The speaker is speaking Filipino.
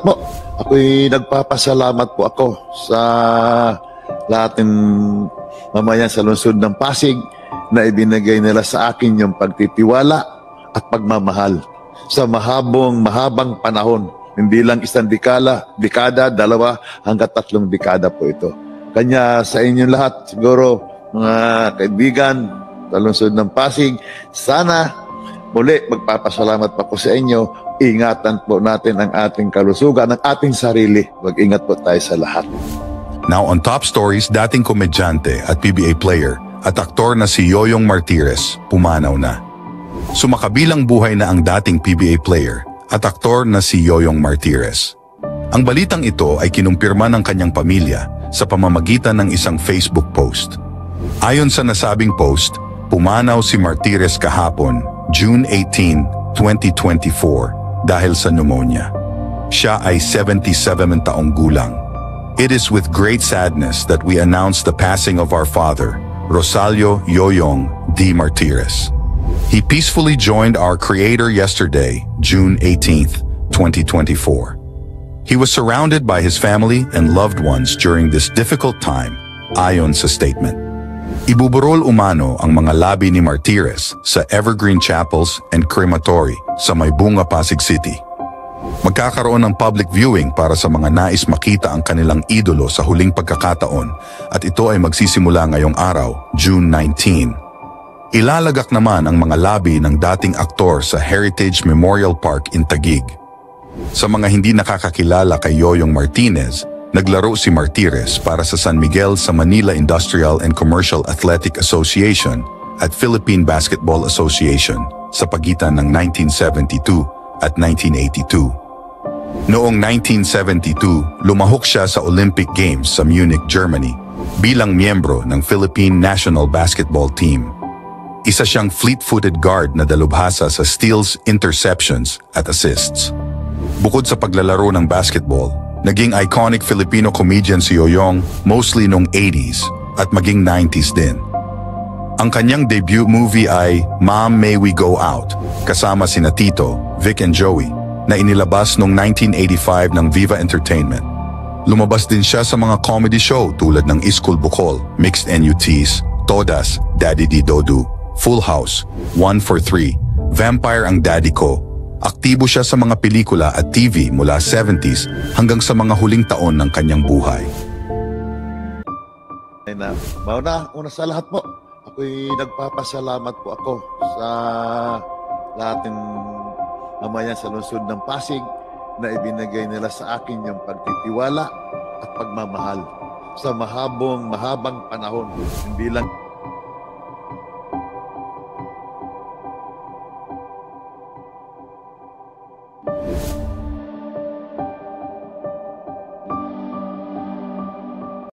po, ako'y nagpapasalamat po ako sa lahat ng mamayan sa lungsod ng Pasig na ibinigay nila sa akin yung pagtitiwala at pagmamahal sa mahabang panahon. Hindi lang isang dekada, 2 hanggang 3 dekada po ito. Kanya sa inyong lahat, siguro mga kaibigan sa lungsod ng Pasig, sana muli magpapasalamat pa ko sa inyo. Ingatan po natin ang ating kalusugan, ang ating sarili. Mag-ingat po tayo sa lahat. Now on Top Stories, dating komedyante at PBA player at aktor na si Yoyong Martirez, pumanaw na. Sumakabilang buhay na ang dating PBA player at aktor na si Yoyong Martirez. Ang balitang ito ay kinumpirma ng kanyang pamilya sa pamamagitan ng isang Facebook post. Ayon sa nasabing post, pumanaw si Martirez kahapon, June 18, 2024, dahil sa pneumonia. Siya ay 77 taong gulang. It is with great sadness that we announce the passing of our father, Rosalio Yoyong D. Martirez. He peacefully joined our Creator yesterday, June 18, 2024. He was surrounded by his family and loved ones during this difficult time, ayon sa statement. Ibuburol umano ang mga labi ni Martirez sa Evergreen Chapels and Crematory sa Maybunga, Pasig City. Magkakaroon ng public viewing para sa mga nais makita ang kanilang idolo sa huling pagkakataon at ito ay magsisimula ngayong araw, June 19. Ilalagak naman ang mga labi ng dating aktor sa Heritage Memorial Park in Taguig. Sa mga hindi nakakakilala kay Yoyong Martinez, naglaro si Martirez para sa San Miguel sa Manila Industrial and Commercial Athletic Association at Philippine Basketball Association sa pagitan ng 1972 at 1982. Noong 1972, lumahok siya sa Olympic Games sa Munich, Germany bilang miyembro ng Philippine National Basketball Team. Isa siyang fleet-footed guard na dalubhasa sa steals, interceptions at assists. Bukod sa paglalaro ng basketball, naging iconic Filipino comedian si Yoyong mostly noong 80s at maging 90s din. Ang kanyang debut movie ay Mom, May We Go Out, kasama sina Tito, Vic and Joey, na inilabas noong 1985 ng Viva Entertainment. Lumabas din siya sa mga comedy show tulad ng Iskul Bukol, Mixed NUTs, Todas, Daddy Di Dodu, Full House, 1 for 3, Vampire ang Daddy Ko. Aktibo siya sa mga pelikula at TV mula 70s hanggang sa mga huling taon ng kanyang buhay. Una sa lahat po, ako'y nagpapasalamat po ako sa lahat ng mamayan sa lungsod ng Pasig na ibinigay nila sa akin yung pagtitiwala at pagmamahal sa mahabang panahon. Hindi lang